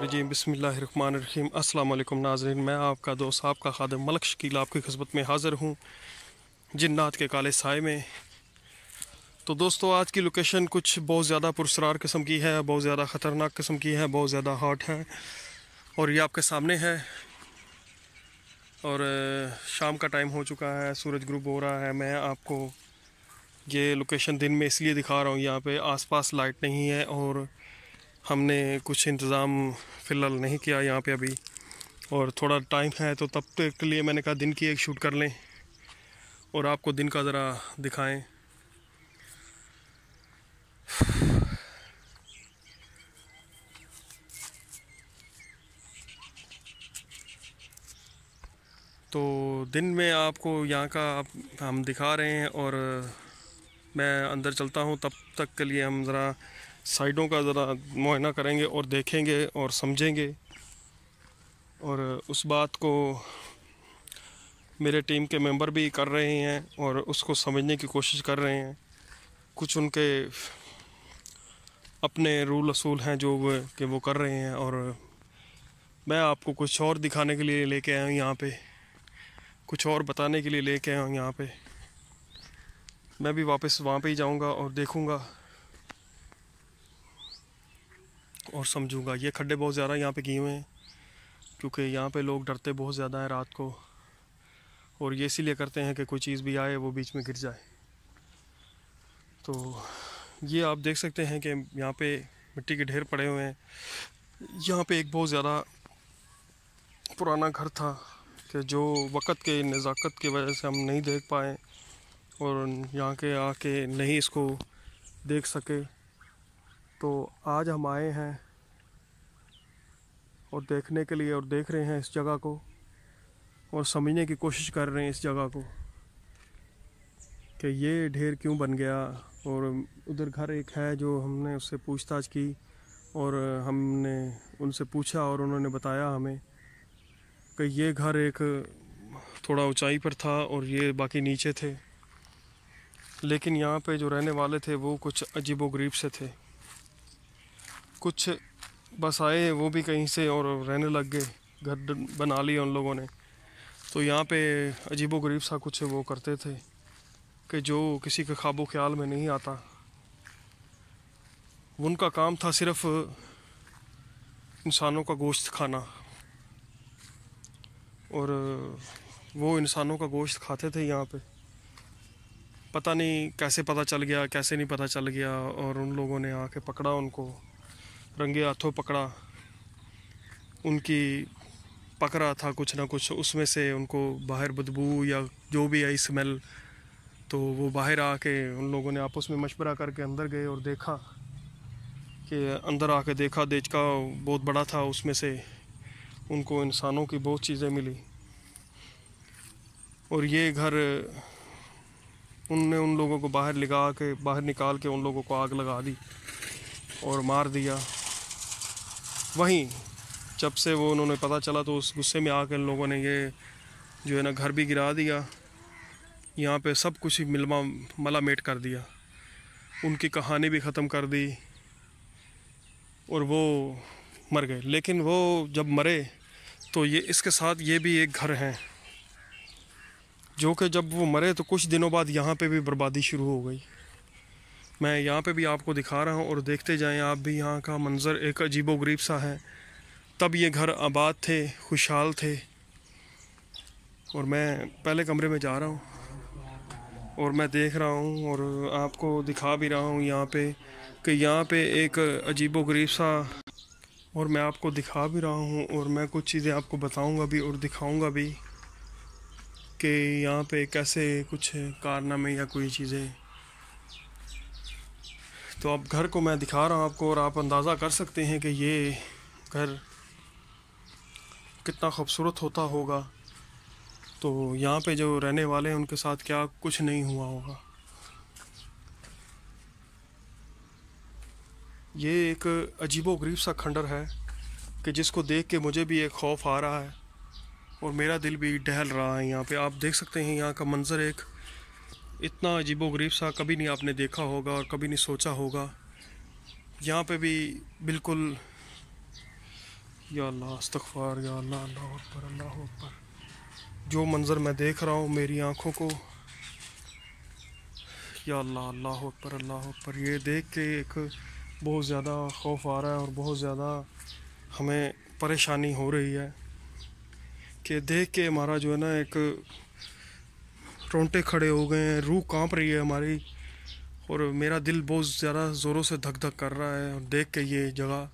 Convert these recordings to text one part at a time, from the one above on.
रजीम बिस्मिल्लाहिर्रहमानिर्रहीम। अस्सलाम वालेकुम नाज़रीन, मैं आपका दोस्त आपका खादिम मलक शकील आपकी खिदमत में हाज़िर हूँ जिन्नात के काले साए में। तो दोस्तों, आज की लोकेशन कुछ बहुत ज़्यादा पुरस्रार किस्म की है, बहुत ज़्यादा ख़तरनाक किस्म की है, बहुत ज़्यादा हॉट है और ये आपके सामने है। और शाम का टाइम हो चुका है, सूरज ग्रुप हो रहा है। मैं आपको ये लोकेशन दिन में इसलिए दिखा रहा हूँ, यहाँ पे आसपास लाइट नहीं है और हमने कुछ इंतज़ाम फ़िलहाल नहीं किया यहाँ पे अभी, और थोड़ा टाइम है तो तब तक के लिए मैंने कहा दिन की एक शूट कर लें और आपको दिन का ज़रा दिखाएं। तो दिन में आपको यहाँ का हम दिखा रहे हैं और मैं अंदर चलता हूँ। तब तक के लिए हम ज़रा साइडों का ज़रा मुआयना करेंगे और देखेंगे और समझेंगे, और उस बात को मेरे टीम के मेंबर भी कर रहे हैं और उसको समझने की कोशिश कर रहे हैं। कुछ उनके अपने रूल असूल हैं जो वो कर रहे हैं, और मैं आपको कुछ और दिखाने के लिए लेके आया हूँ यहाँ पे, कुछ और बताने के लिए लेके आया हूँ यहाँ पे। मैं भी वापस वहाँ पे ही जाऊँगा और देखूँगा और समझूँगा। ये खड्डे बहुत ज़्यादा यहाँ पे किए हुए हैं क्योंकि यहाँ पे लोग डरते बहुत ज़्यादा हैं रात को, और ये इसीलिए करते हैं कि कोई चीज़ भी आए वो बीच में गिर जाए। तो ये आप देख सकते हैं कि यहाँ पे मिट्टी के ढेर पड़े हुए हैं। यहाँ पे एक बहुत ज़्यादा पुराना घर था कि जो वक़्त के नज़ाकत की वजह से हम नहीं देख पाए और यहाँ के आके नहीं इसको देख सके। तो आज हम आए हैं और देखने के लिए, और देख रहे हैं इस जगह को और समझने की कोशिश कर रहे हैं इस जगह को कि ये ढेर क्यों बन गया। और उधर घर एक है जो हमने उससे पूछताछ की और हमने उनसे पूछा और उन्होंने बताया हमें कि ये घर एक थोड़ा ऊंचाई पर था और ये बाकी नीचे थे, लेकिन यहाँ पे जो रहने वाले थे वो कुछ अजीबोगरीब से थे। कुछ बस आए वो भी कहीं से और रहने लग गए, घर बना लिया उन लोगों ने। तो यहाँ पे अजीबोगरीब सा कुछ वो करते थे कि जो किसी के ख्वाबो ख्याल में नहीं आता। उनका काम था सिर्फ इंसानों का गोश्त खाना, और वो इंसानों का गोश्त खाते थे यहाँ पे। पता नहीं कैसे पता चल गया, कैसे नहीं पता चल गया, और उन लोगों ने आके पकड़ा उनको, रंगे हाथों पकड़ा। उनकी पकड़ा था कुछ ना कुछ, उसमें से उनको बाहर बदबू या जो भी आई स्मेल, तो वो बाहर आके उन लोगों ने आपस में मशवरा करके अंदर गए और देखा कि अंदर आके देखा देचका बहुत बड़ा था, उसमें से उनको इंसानों की बहुत चीज़ें मिली। और ये घर उनने उन लोगों को बाहर निकाल के उन लोगों को आग लगा दी और मार दिया। वहीं जब से वो उन्होंने पता चला तो उस गुस्से में आकर इन लोगों ने ये जो है ना घर भी गिरा दिया, यहाँ पे सब कुछ मलामेट कर दिया, उनकी कहानी भी ख़त्म कर दी और वो मर गए। लेकिन वो जब मरे तो ये इसके साथ ये भी एक घर है जो कि जब वो मरे तो कुछ दिनों बाद यहाँ पे भी बर्बादी शुरू हो गई। मैं यहाँ पे भी आपको दिखा रहा हूँ और देखते जाएं आप भी। यहाँ का मंज़र एक अजीबोगरीब सा है। तब ये घर आबाद थे, खुशहाल थे। और मैं पहले कमरे में जा रहा हूँ और मैं देख रहा हूँ और आपको दिखा भी रहा हूँ यहाँ पे कि यहाँ पे एक अजीबोगरीब सा, और मैं आपको दिखा भी रहा हूँ और मैं कुछ चीज़ें आपको बताऊँगा भी और दिखाऊँगा भी कि यहाँ पे कैसे कुछ कारनामे या कोई चीज़ें। तो अब घर को मैं दिखा रहा हूँ आपको और आप अंदाज़ा कर सकते हैं कि ये घर कितना खूबसूरत होता होगा। तो यहाँ पे जो रहने वाले हैं उनके साथ क्या कुछ नहीं हुआ होगा। ये एक अजीबोगरीब सा खंडर है कि जिसको देख के मुझे भी एक खौफ आ रहा है और मेरा दिल भी दहल रहा है। यहाँ पे आप देख सकते हैं यहाँ का मंज़र एक इतना अजीबोगरीब सा कभी नहीं आपने देखा होगा और कभी नहीं सोचा होगा। यहाँ पे भी बिल्कुल या अल्लाह अस्तगफार, या अल्लाह, अल्लाह अकबर, अल्लाह अकबर। जो मंज़र मैं देख रहा हूँ मेरी आँखों को, या अल्लाह, अल्लाह अकबर, अल्लाह अकबर। ये देख के एक बहुत ज़्यादा खौफ आ रहा है और बहुत ज़्यादा हमें परेशानी हो रही है कि देख के हमारा जो है ना एक रोंगटे खड़े हो गए हैं, रूह कांप रही है हमारी, और मेरा दिल बहुत ज़्यादा ज़ोरों से धक धक कर रहा है और देख के ये जगह।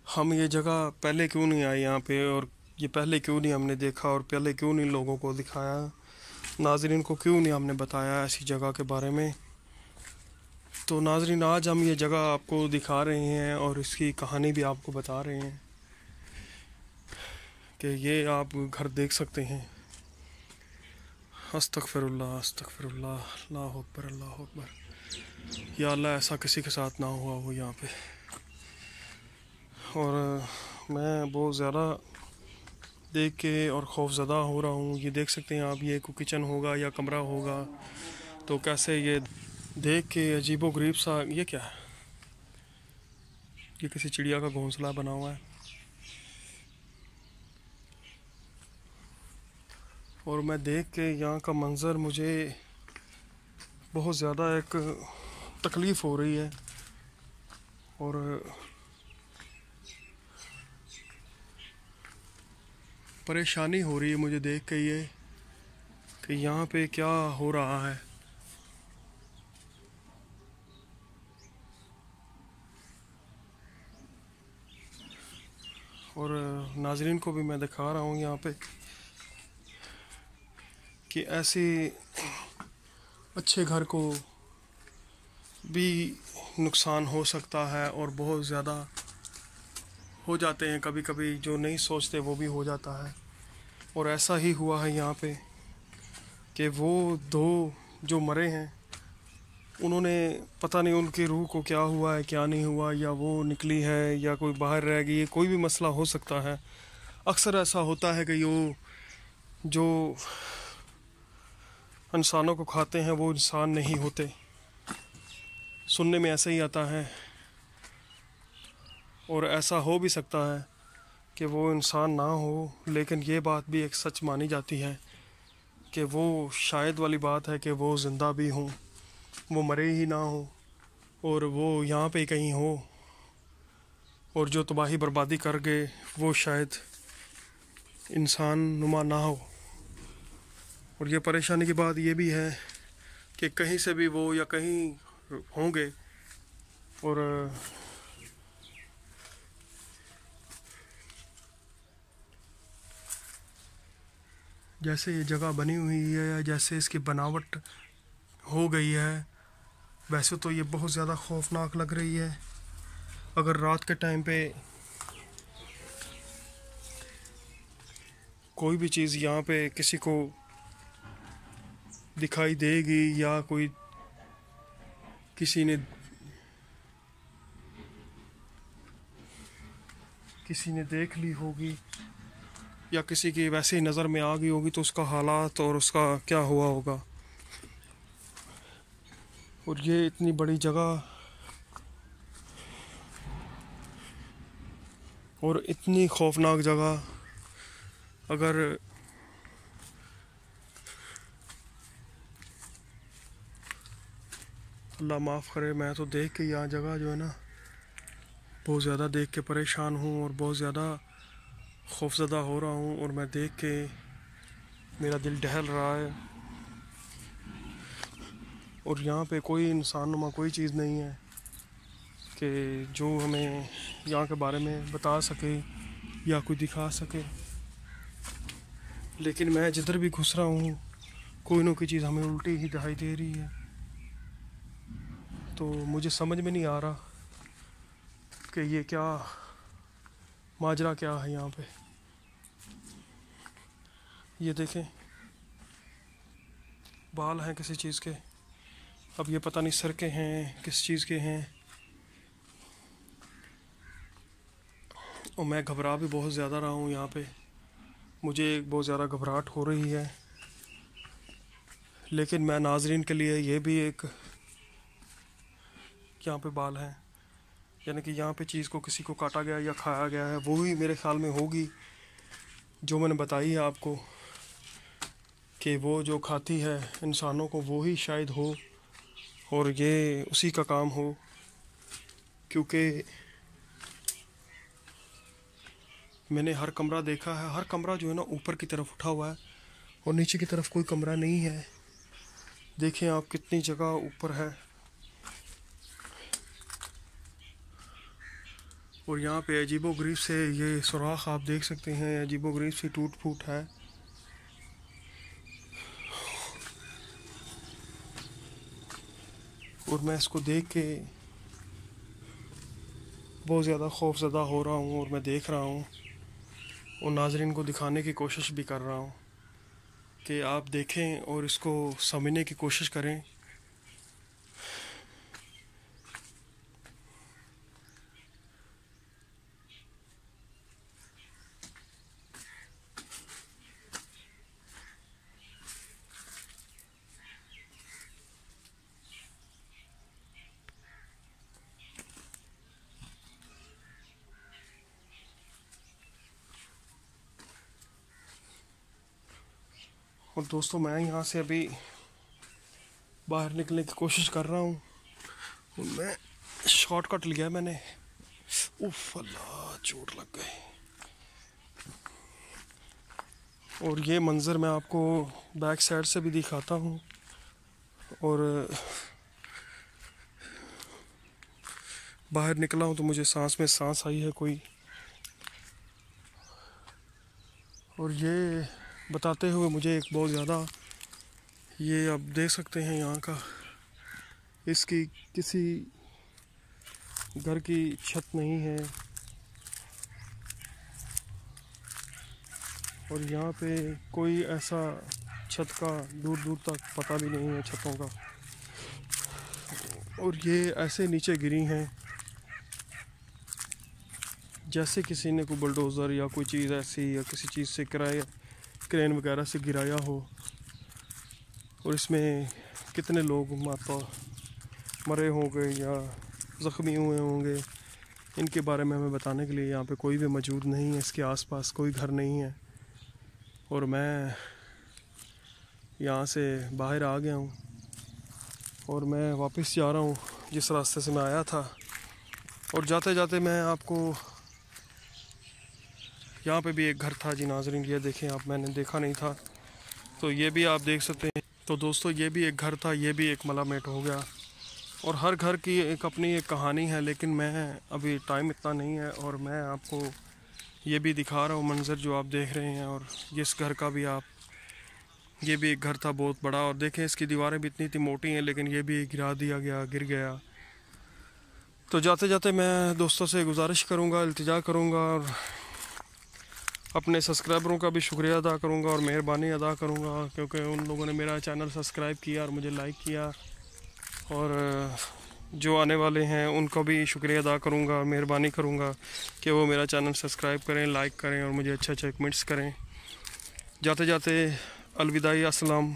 हम ये जगह पहले क्यों नहीं आए यहाँ पे, और ये पहले क्यों नहीं हमने देखा, और पहले क्यों नहीं लोगों को दिखाया, नाज़रीन को क्यों नहीं हमने बताया ऐसी जगह के बारे में। तो नाज़रीन, आज हम ये जगह आपको दिखा रहे हैं और इसकी कहानी भी आपको बता रहे हैं कि ये आप घर देख सकते हैं। अस्तगफिरुल्लाह, अस्तगफिरुल्लाह, अल्लाह अकबर, अल्लाह अकबर। या अल्लाह, ऐसा किसी के साथ ना हुआ हो यहाँ पे। और मैं बहुत ज़्यादा देख के और खौफज़दा हो रहा हूँ। ये देख सकते हैं आप, ये कोई किचन होगा या कमरा होगा, तो कैसे ये देख के अजीबो गरीब सा। ये क्या है? ये किसी चिड़िया का घोंसला बना हुआ है। और मैं देख के यहाँ का मंज़र, मुझे बहुत ज़्यादा एक तकलीफ़ हो रही है और परेशानी हो रही है मुझे देख के ये कि यहाँ पे क्या हो रहा है। और नाज़रीन को भी मैं दिखा रहा हूँ यहाँ पे कि ऐसे अच्छे घर को भी नुकसान हो सकता है और बहुत ज़्यादा हो जाते हैं कभी कभी, जो नहीं सोचते वो भी हो जाता है। और ऐसा ही हुआ है यहाँ पे कि वो दो जो मरे हैं, उन्होंने पता नहीं उनकी रूह को क्या हुआ है क्या नहीं हुआ, या वो निकली है या कोई बाहर रह गई, कोई भी मसला हो सकता है। अक्सर ऐसा होता है कि जो इंसानों को खाते हैं वो इंसान नहीं होते, सुनने में ऐसा ही आता है। और ऐसा हो भी सकता है कि वो इंसान ना हो, लेकिन ये बात भी एक सच मानी जाती है कि वो शायद वाली बात है कि वो ज़िंदा भी हों, वो मरे ही ना हो और वो यहाँ पे कहीं हो, और जो तबाही बर्बादी कर गए वो शायद इंसान नुमा ना हो। और ये परेशानी की बात ये भी है कि कहीं से भी वो या कहीं होंगे। और जैसे ये जगह बनी हुई है या जैसे इसकी बनावट हो गई है, वैसे तो ये बहुत ज़्यादा खौफनाक लग रही है। अगर रात के टाइम पे कोई भी चीज़ यहाँ पे किसी को दिखाई देगी या कोई किसी ने देख ली होगी या किसी की वैसे ही नज़र में आ गई होगी, तो उसका हालात और उसका क्या हुआ होगा। और ये इतनी बड़ी जगह और इतनी खौफनाक जगह, अगर अल्लाह माफ़ करे, मैं तो देख के यहाँ जगह जो है ना बहुत ज़्यादा देख के परेशान हूँ और बहुत ज़्यादा खौफज़दा हो रहा हूँ। और मैं देख के मेरा दिल दहल रहा है। और यहाँ पे कोई इंसानुमा कोई चीज़ नहीं है कि जो हमें यहाँ के बारे में बता सके या कोई दिखा सके। लेकिन मैं जिधर भी घुस रहा हूँ कोई ना कोई चीज़ हमें उल्टी ही दिखाई दे रही है। तो मुझे समझ में नहीं आ रहा कि ये क्या माजरा क्या है यहाँ पे। ये देखें, बाल हैं किसी चीज़ के, अब ये पता नहीं सर के हैं किस चीज़ के हैं। और मैं घबरा भी बहुत ज़्यादा रहा हूँ यहाँ पे, मुझे बहुत ज़्यादा घबराहट हो रही है। लेकिन मैं नाजरीन के लिए ये भी एक, यहाँ पे बाल हैं, यानी कि यहाँ पे चीज़ को किसी को काटा गया या खाया गया है, वो ही मेरे ख्याल में होगी जो मैंने बताई है आपको, कि वो जो खाती है इंसानों को वो ही शायद हो, और ये उसी का काम हो, क्योंकि मैंने हर कमरा देखा है, हर कमरा जो है ना ऊपर की तरफ उठा हुआ है और नीचे की तरफ कोई कमरा नहीं है। देखें आप कितनी जगह ऊपर है, और यहाँ पे अजीबोगरीब से ये सुराख आप देख सकते हैं, अजीबोगरीब से टूट फूट है। और मैं इसको देख के बहुत ज़्यादा खौफज़दा हो रहा हूँ, और मैं देख रहा हूँ और नाज़रीन को दिखाने की कोशिश भी कर रहा हूँ कि आप देखें और इसको समझने की कोशिश करें। और दोस्तों, मैं यहाँ से अभी बाहर निकलने की कोशिश कर रहा हूँ, मैं शॉर्टकट लिया मैंने। उफ अल्लाह, चोट लग गई। और ये मंज़र मैं आपको बैक साइड से भी दिखाता हूँ, और बाहर निकला हूँ तो मुझे सांस में सांस आई है कोई। और ये बताते हुए मुझे एक बहुत ज़्यादा, ये आप देख सकते हैं यहाँ का, इसकी किसी घर की छत नहीं है, और यहाँ पे कोई ऐसा छत का दूर दूर तक पता भी नहीं है छतों का, और ये ऐसे नीचे गिरी हैं जैसे किसी ने कोई बुलडोज़र या कोई चीज़ ऐसी या किसी चीज़ से क्रेन वगैरह से गिराया हो। और इसमें कितने लोग मरे होंगे या ज़ख्मी हुए होंगे, इनके बारे में हमें बताने के लिए यहाँ पे कोई भी मौजूद नहीं है, इसके आसपास कोई घर नहीं है। और मैं यहाँ से बाहर आ गया हूँ और मैं वापस जा रहा हूँ जिस रास्ते से मैं आया था। और जाते जाते मैं आपको, यहाँ पे भी एक घर था जी नाज़रीन, ये देखें आप, मैंने देखा नहीं था, तो ये भी आप देख सकते हैं। तो दोस्तों, ये भी एक घर था, ये भी एक मलामेट हो गया। और हर घर की एक अपनी एक कहानी है, लेकिन मैं अभी टाइम इतना नहीं है, और मैं आपको ये भी दिखा रहा हूँ मंज़र जो आप देख रहे हैं। और जिस घर का भी आप, ये भी एक घर था बहुत बड़ा, और देखें इसकी दीवारें भी इतनी मोटी हैं, लेकिन ये भी गिरा दिया गया, गिर गया। तो जाते जाते मैं दोस्तों से गुजारिश करूँगा, इल्तिजा करूँगा, और अपने सब्सक्राइबरों का भी शुक्रिया अदा करूँगा और मेहरबानी अदा करूँगा, क्योंकि उन लोगों ने मेरा चैनल सब्सक्राइब किया और मुझे लाइक किया। और जो आने वाले हैं उनको भी शुक्रिया अदा करूँगा, मेहरबानी करूँगा कि वो मेरा चैनल सब्सक्राइब करें, लाइक करें और मुझे अच्छे अच्छे कमेंट्स करें। जाते जाते अलविदाई, अस्सलाम,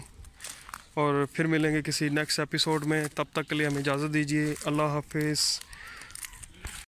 और फिर मिलेंगे किसी नेक्स्ट एपिसोड में। तब तक के लिए हमें इजाज़त दीजिए। अल्लाह हाफिज़।